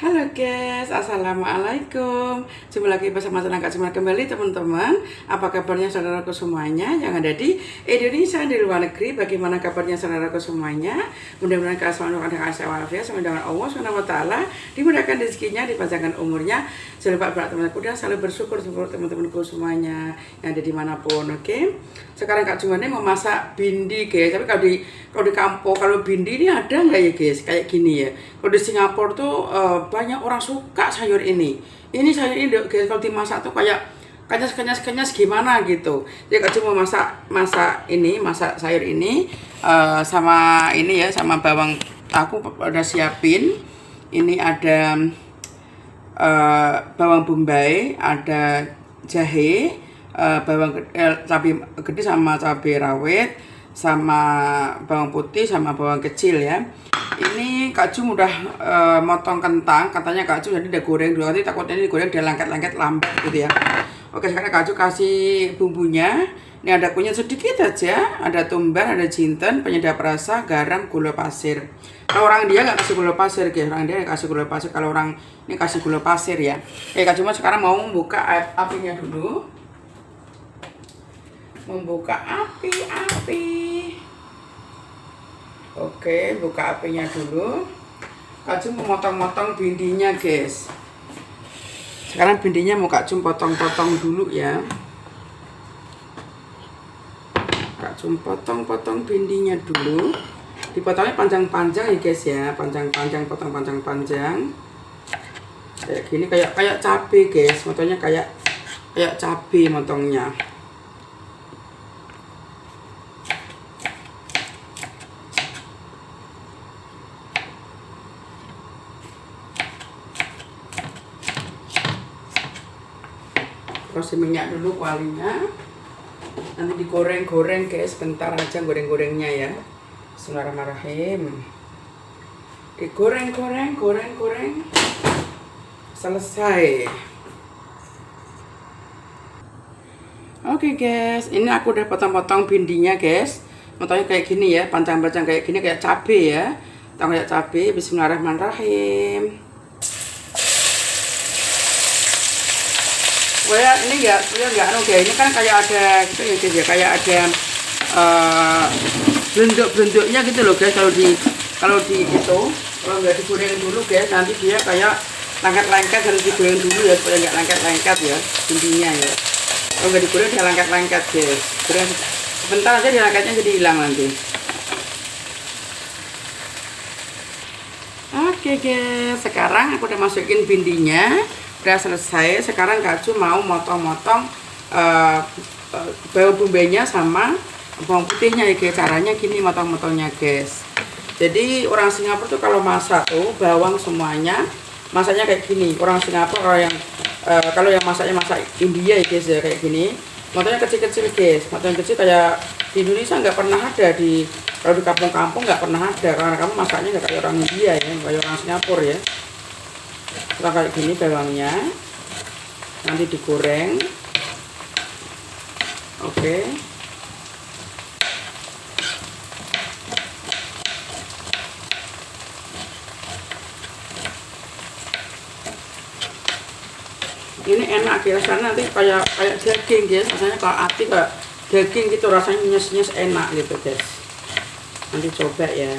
Halo guys, assalamualaikum. Jumpa lagi bersama Tenang Kak Cemar kembali teman-teman. Apa kabarnya saudaraku semuanya yang ada di Indonesia di luar negeri? Bagaimana kabarnya saudaraku semuanya? Mudah-mudahan keasmaan ada kasih walafiat semoga dengan Allah SWT dimudahkan rezekinya, dipanjangkan umurnya. Jangan lupa berat teman-temanku dan selalu bersyukur untuk teman-temanku semuanya yang ada dimanapun. Oke. Sekarang Kak Cemar ini mau masak bindi guys. Tapi kalau di kampung kalau bindi ini ada nggak ya guys? Kayak gini ya. Kalau di Singapura tuh banyak orang suka sayur ini. Ini sayur ini guys kalau dimasak tuh kayak kenyas gimana gitu. Jadi Kak cuma masak sayur ini sama ini ya sama bawang. Aku udah siapin. Ini ada bawang bombay, ada jahe, cabai gede sama cabai rawit, sama bawang putih sama bawang kecil ya. Ini Kak Jum udah motong kentang, katanya Kak Jum jadi udah goreng dulu, nanti takutnya ini digoreng dia lengket-lengket lambat gitu ya. Oke, sekarang Kak Jum kasih bumbunya. Ini ada kunyit sedikit aja, ada tumbar, ada jinten, penyedap rasa, garam, gula pasir. Kalau orang dia nggak kasih gula pasir guys, orang dia kasih gula pasir, kalau orang ini kasih gula pasir ya. Kak Jum sekarang mau membuka apinya dulu. Membuka api. Oke, buka apinya dulu. Kak Jum memotong-motong bindinya guys. Sekarang bindinya mau Kak Jum potong-potong dulu ya. Kak Jum potong-potong bindinya dulu. Dipotongnya panjang-panjang ya guys ya, panjang-panjang, potong panjang-panjang. Kayak gini, kayak cabai guys, motongnya kayak cabai motongnya. Kasih minyak dulu kualinya, nanti digoreng-goreng guys, bentar aja goreng-gorengnya ya. Bismillahirrahmanirrahim. Digoreng, selesai. Oke guys, ini aku udah potong-potong bindinya guys, potongnya kayak gini ya, panjang-panjang kayak gini, kayak cabai ya, kayak cabai. Bismillahirrahmanirrahim. Ini ini kan kayak ada gitu ya guys ya, kayak ada bentuk-bentuknya gitu loh guys. Kalau nggak digoreng dulu guys, nanti dia kayak lengket-lengket. Harus digoreng dulu ya supaya nggak lengket-lengket ya bintinya ya. Kalau nggak digoreng dia lengket-lengket guys. Goreng sebentar aja dia lengketnya jadi hilang nanti. Oke guys, sekarang aku udah masukin bindinya. Udah selesai. Sekarang Kak Jum mau motong-motong bawang bombaynya sama bawang putihnya ya guys. Caranya gini motong-motongnya guys. Jadi orang Singapura tuh kalau masak tuh bawang semuanya masaknya kayak gini. Orang Singapura kalau yang masaknya masak India ya guys ya, kayak gini. Motongnya kecil-kecil guys. Motong kecil kayak di Indonesia nggak pernah ada, kalau di kampung-kampung nggak pernah ada, karena kamu masaknya nggak kayak orang India ya, kayak orang Singapura ya. Setelah kayak gini bawangnya nanti digoreng. Oke. Ini enak ya, rasanya nanti kayak daging guys. Rasanya kalau ati kayak daging gitu, rasanya nyes-nyes enak gitu guys. Nanti coba ya.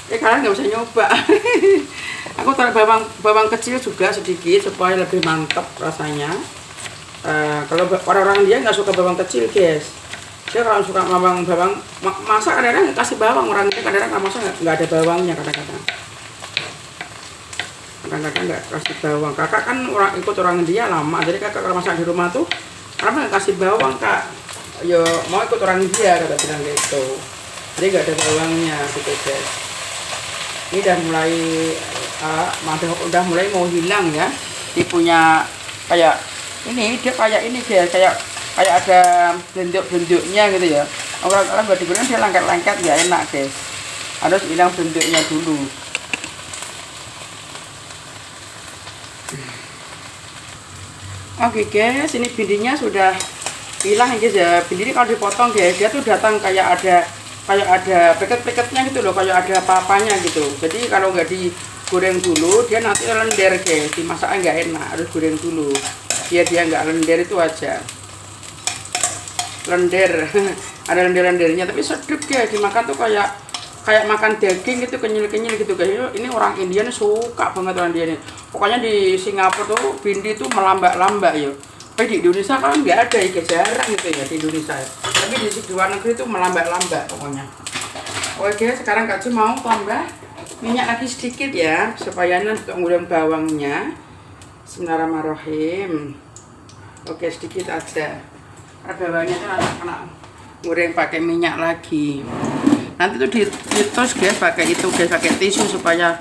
Kalian nggak usah nyoba. Aku taruh bawang kecil juga sedikit supaya lebih mantap rasanya. Kalau orang-orang dia nggak suka bawang kecil guys. Dia kalau suka bawang masak kadang-kadang nggak kasih bawang, orang ini kadang-kadang masak nggak ada bawangnya kadang-kadang nggak kasih bawang. Kakak kan ikut orang India lama, jadi kakak kalau masak di rumah tuh karena nggak kasih bawang kak. Yo mau ikut orang India kata bilang gitu. Jadi nggak ada bawangnya gitu guys. Ini udah mulai mau hilang ya. Dia punya kayak ini, dia kayak ini guys, kayak ada bentuk-bentuknya gitu ya. Orang-orang buat digoreng dia lengket-lengket ya enak guys. Harus hilang bentuknya dulu. Oke guys, ini bindinya sudah hilang ya guys ya. Bindi ini kalau dipotong guys, dia tuh datang kayak ada peket-peketnya gitu loh, kayak ada apa-apanya gitu. Jadi kalau nggak goreng dulu, dia nanti lender guys, dimasaknya nggak enak, harus goreng dulu biar dia nggak lender, itu aja. Lender ada lender-lendernya tapi sedap guys, dimakan tuh kayak makan daging gitu, kenyil-kenyil gitu guys. Ini orang India nih suka banget orang India nih. Pokoknya di Singapura tuh bindi tuh melambak-lambak ya. Tapi di Indonesia kan nggak ada ya, jarang gitu ya di Indonesia ya. Tapi di luar negeri tuh melambak-lambak pokoknya. Oke, sekarang Kak Ju mau tambah minyak lagi sedikit ya, supaya nanti untuk ngulung bawangnya. Bismillahirrahmanirrahim. Oke, sedikit aja. Bawangnya tuh nanti kena goreng pakai minyak lagi. Nanti tuh ditos guys, pakai itu guys, pakai tisu supaya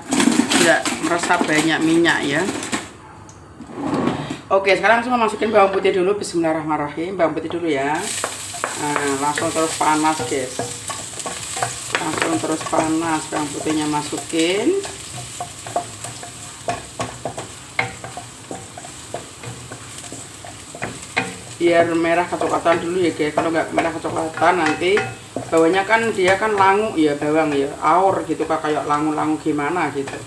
tidak meresap banyak minyak ya. Oke, sekarang langsung masukin bawang putih dulu. Bismillahirrahmanirrahim. Bawang putih dulu ya. Nah, langsung terus panas guys. Langsung terus panas, bawang putihnya masukin. Biar merah kecoklatan dulu ya guys. Kalau nggak merah kecoklatan nanti bawahnya kan dia kan langu ya, bawang ya, aur gitu kayak langu-langu gimana gitu.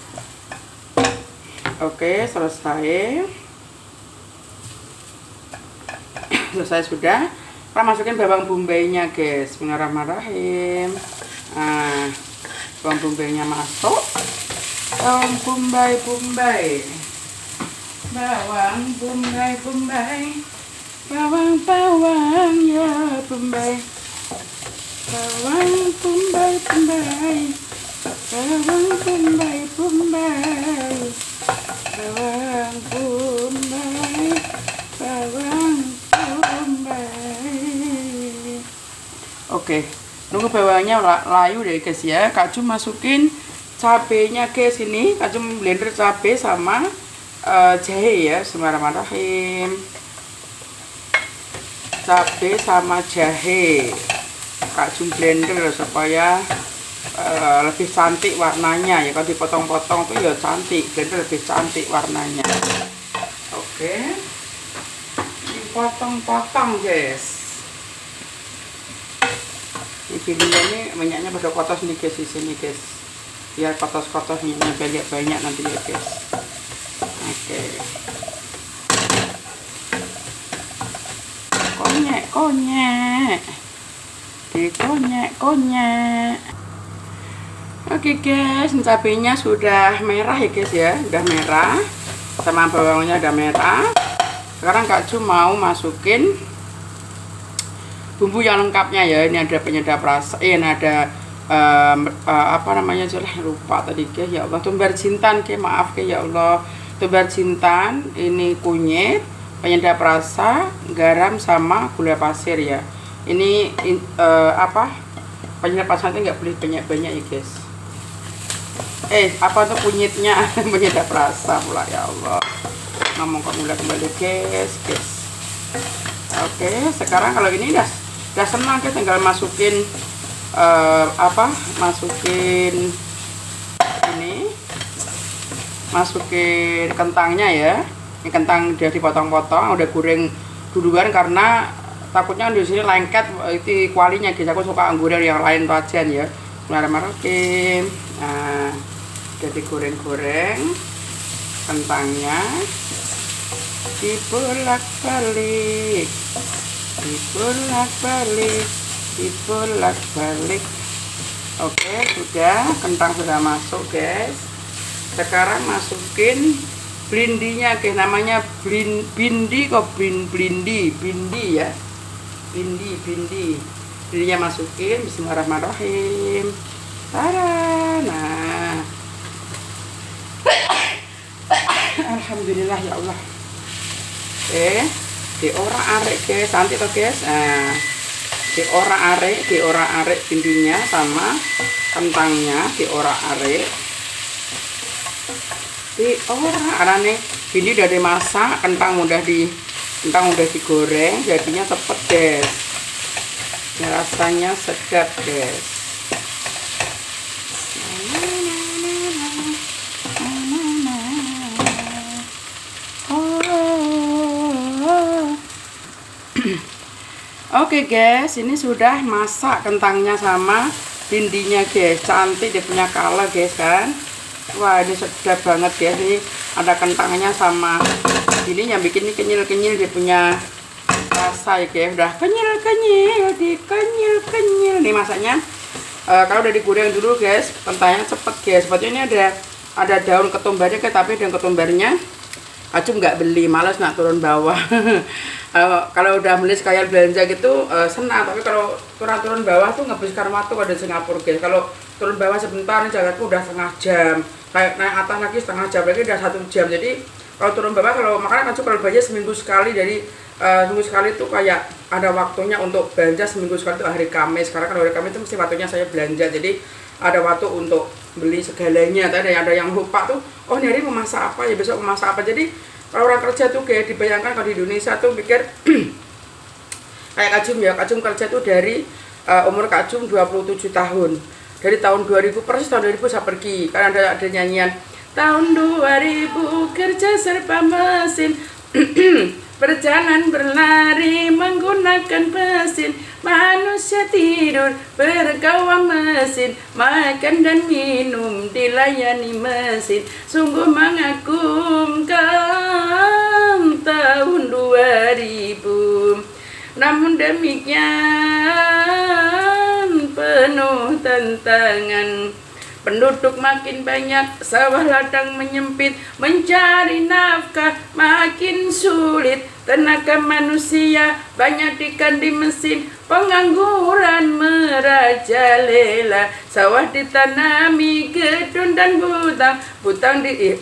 Oke, selesai. Selesai sudah. Kita masukin bawang bombay-nya guys. Bismillahirrahmanirrahim. Nah, bawang bombay-nya masuk. Bawang bombay. Bawang bombay. Bawang ya bombay. Bawang bombay. Bawang bombay. Bawang bombay. Oke, nunggu bawangnya layu deh guys ya. Kak Ju masukin cabenya guys, ini Kak Ju blender cabe sama jahe ya. Bismillahirrahmanirrahim. Cabe sama jahe Kak Ju blender supaya lebih cantik warnanya ya. Kalau dipotong-potong tuh ya cantik, blender lebih cantik warnanya. Oke, dipotong-potong guys. Ini videonya ini minyaknya pada kotos nih guys, di sini guys, biar kotos-kotos minyaknya banyak nanti ya guys. Oke, konyek dikonyek. Oke guys, cabenya sudah merah ya guys ya, udah merah sama bawangnya udah merah. Sekarang Kak Ju mau masukin bumbu yang lengkapnya ya. Ini ada penyedap rasa, ini ada apa namanya, lupa tadi guys ya Allah. Tumbar jintan ke, maaf ke ya Allah. Tumbar jintan, ini kunyit, penyedap rasa, garam sama gula pasir ya. Ini apa, penyedap rasa nggak boleh banyak-banyak ya guys. Apa tuh kunyitnya penyedap rasa pula ya Allah. Ngomong kok mulai kembali guys. Oke, sekarang kalau ini udah senang kita tinggal masukin masukin kentangnya ya. Ini kentang udah dipotong-potong, udah goreng duluan karena takutnya di sini lengket itu kualinya guys. Aku suka goreng yang lain wajan ya. Bismillahirrahmanirrahim. Nah, udah digoreng-goreng kentangnya, dibolak-balik. Oke, sudah, kentang sudah masuk guys. Sekarang masukin blindinya guys, namanya bindi ya, blindinya masukin. Bismillahirrahmanirrahim. Nah, alhamdulillah ya Allah. Diorak-arik guys, cantik toh guys. Nah, diorak-arik bindinya sama kentangnya, diorak-arik. Nih bindi udah dimasak, kentang udah digoreng, jadinya cepet guys. Ya, rasanya sedap guys. Oke guys, ini sudah masak kentangnya sama bindinya guys. Cantik dia punya color guys kan. Wah, ini sedap banget ya. Ini ada kentangnya sama ini yang bikin ini kenyil-kenyil, dia punya rasa ya guys. Udah kenyil-kenyil, dikenyil-kenyil. Nih masaknya kalau udah digoreng dulu guys, kentangnya cepet guys. Sepertinya ini ada daun ketumbarnya guys, tapi daun ketumbarnya Acum nggak beli, males nak turun bawah. Kalau udah beli sekalian belanja gitu senang, tapi kalau turun bawah tuh ngebiskan waktu kalau di Singapura guys. Kalau turun bawah sebentar nih jalanku udah setengah jam, naik atas lagi setengah jam lagi udah 1 jam. Jadi kalau turun bawah, kalau makanya Acum kalau belanja seminggu sekali, jadi seminggu sekali tuh kayak ada waktunya untuk belanja seminggu sekali tuh hari Kamis. Karena kalau hari Kamis itu mesti waktunya saya belanja, jadi ada waktu untuk beli segalanya. Tadi ada yang lupa tuh, oh ini hari mau masak apa ya, besok mau masak apa. Jadi kalau orang kerja tuh kayak dibayangkan kalau di Indonesia tuh pikir kayak Kacum ya, Kacum kerja tuh dari umur Kacum 27 tahun. Dari tahun 2000, persis tahun 2000 saya pergi. Karena ada nyanyian tahun 2000 kerja serba mesin. Berjalan berlari menggunakan mesin, manusia tidur bergawang mesin, makan dan minum dilayani mesin. Sungguh mengagumkan tahun 2000. Namun demikian penuh tantangan. Penduduk makin banyak, sawah ladang menyempit, mencari nafkah makin sulit. Tenaga manusia banyak ikan di mesin, pengangguran merajalela. Sawah ditanami gedung dan butang di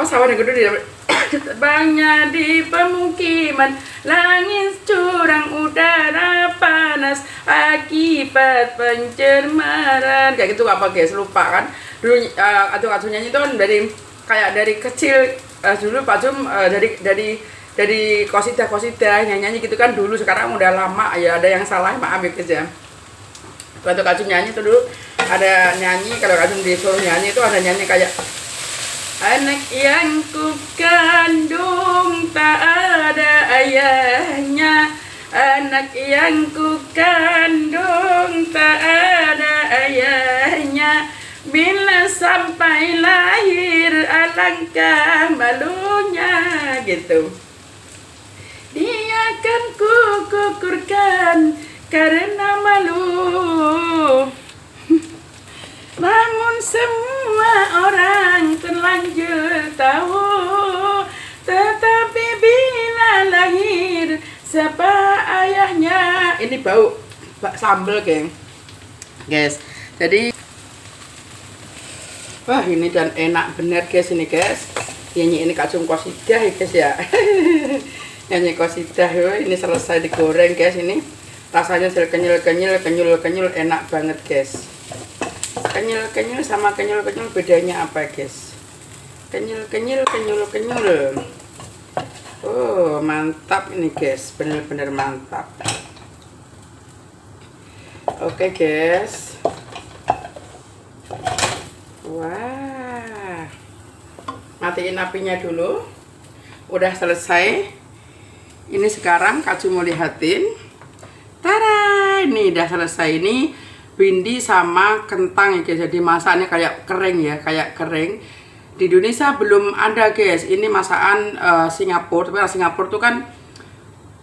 sawah dan gedung di banyak di pemukiman. Langit curang, udara panas akibat pencemaran. Kayak gitu apa guys, lupa kan. Dulu Acum nyanyi itu kan dari kecil. Dulu Pak Acum dari kosidah nyanyi gitu kan dulu. Sekarang udah lama ya, ada yang salah maaf ya guys ya. Waktu Acum nyanyi itu dulu ada nyanyi, kalau Acum disuruh nyanyi itu ada nyanyi kayak anak yang kukandung tak ada ayahnya, anak yang kukandung tak ada ayahnya. Bila sampai lahir alangkah malunya, gitu. Dia akan kugugurkan karena malu. Namun semua orang terlanjur tahu, tetapi bila lahir siapa ayahnya. Ini bau sambal geng guys. Jadi wah ini dan enak bener guys ini guys. Ini Kacum kosidah ya guys ya. Nyanyi kosidah ini selesai digoreng guys. Ini rasanya kenyil-kenyil enak banget guys. Kenyil sama kenyil bedanya apa guys? Kenyil. Oh mantap ini guys, bener-bener mantap. Oke guys. Wah, matiin apinya dulu. Udah selesai. Ini sekarang Kacum mau lihatin. Tara, ini udah selesai. Ini bindi sama kentang ya guys. Jadi masaknya kayak kering ya, kayak kering. Di Indonesia belum ada guys. Ini masakan Singapura. Tapi Singapura tuh kan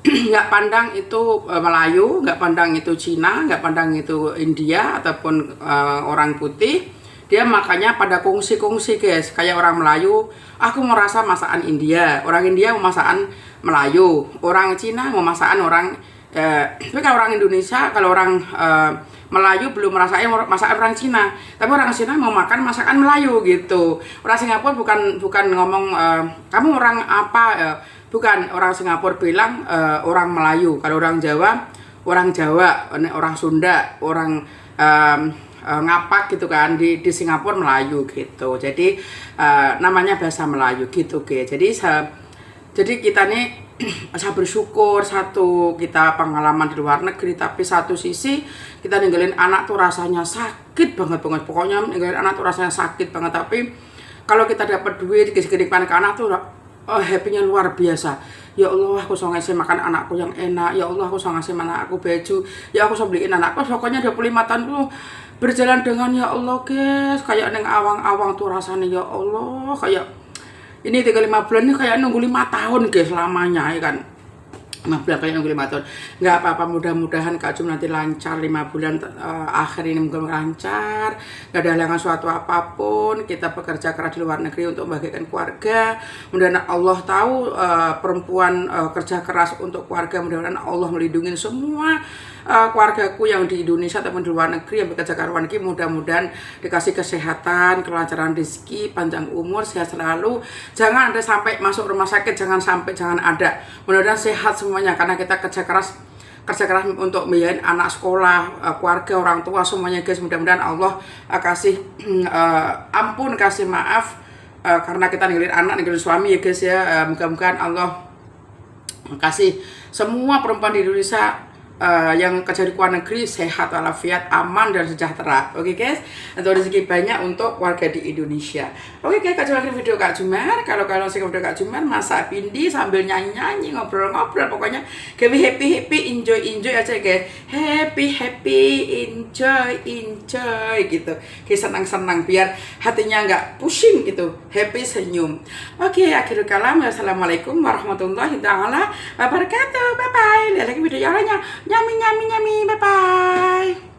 nggak pandang itu Melayu, nggak pandang itu Cina, nggak pandang itu India ataupun orang putih. Dia makanya pada kongsi guys. Kayak orang Melayu, aku mau rasa masakan India. Orang India mau masakan Melayu. Orang Cina mau masakan orang tapi kalau orang Indonesia, kalau orang Melayu belum merasain masakan orang Cina, tapi orang Cina mau makan masakan Melayu gitu. Orang Singapura bukan ngomong kamu orang apa, bukan. Orang Singapura bilang orang Melayu. Kalau orang Jawa, orang Sunda, orang ngapak gitu kan. Di Singapura Melayu gitu. Jadi namanya bahasa Melayu gitu guys. Jadi kita nih saya bersyukur, satu kita pengalaman di luar negeri, tapi satu sisi kita ninggalin anak tuh rasanya sakit banget. Pokoknya ninggalin anak tuh rasanya sakit banget. Tapi kalau kita dapat duit dikasih-kasih ke anak tuh happy-nya luar biasa. Ya Allah, aku bisa ngasih makan anakku yang enak. Ya Allah, aku bisa ngasih anak aku baju. Ya aku bisa beliin anakku. Pokoknya 25 tahun tuh berjalan dengan ya Allah guys, kayak neng awang-awang tuh rasanya ya Allah, kayak ini 35 bulan ini kayak nunggu 5 tahun guys lamanya ya kan. 5 bulan kayak nunggu 5 tahun. Nggak apa-apa, mudah-mudahan Kak Jum nanti lancar 5 bulan akhir ini, mungkin lancar, nggak ada halangan suatu apapun. Kita bekerja keras di luar negeri untuk membahagiakan keluarga. Mudah-mudahan Allah tahu perempuan kerja keras untuk keluarga. Mudah-mudahan Allah melindungi semua keluargaku yang di Indonesia ataupun di luar negeri yang bekerja ke luar negeri. Mudah-mudahan dikasih kesehatan, kelancaran rezeki, panjang umur, sehat selalu. Jangan ada sampai masuk rumah sakit, jangan ada. Mudah-mudahan sehat semuanya, karena kita kerja keras untuk membiayain anak sekolah, keluarga, orang tua semuanya guys. Mudah-mudahan Allah kasih ampun, kasih maaf karena kita ninggalin anak, ninggalin suami ya guys ya. Mudah-mudahan Allah kasih semua perempuan di Indonesia yang kerja di luar negeri sehat walafiat, aman dan sejahtera. Oke guys, untuk rezeki banyak untuk warga di Indonesia. Oke guys, Kak Jumar video Kak Jumar. Kalau kalian suka video Kak Jumar, masak pindi sambil nyanyi-nyanyi, ngobrol-ngobrol, pokoknya happy enjoy aja guys. Happy enjoy gitu. Kayak senang-senang biar hatinya nggak pusing gitu. Happy senyum. Oke, akhirul kalam. Wassalamualaikum warahmatullahi wabarakatuh. Bye bye. Lihat lagi video yang lainnya. Nyami, bye bye.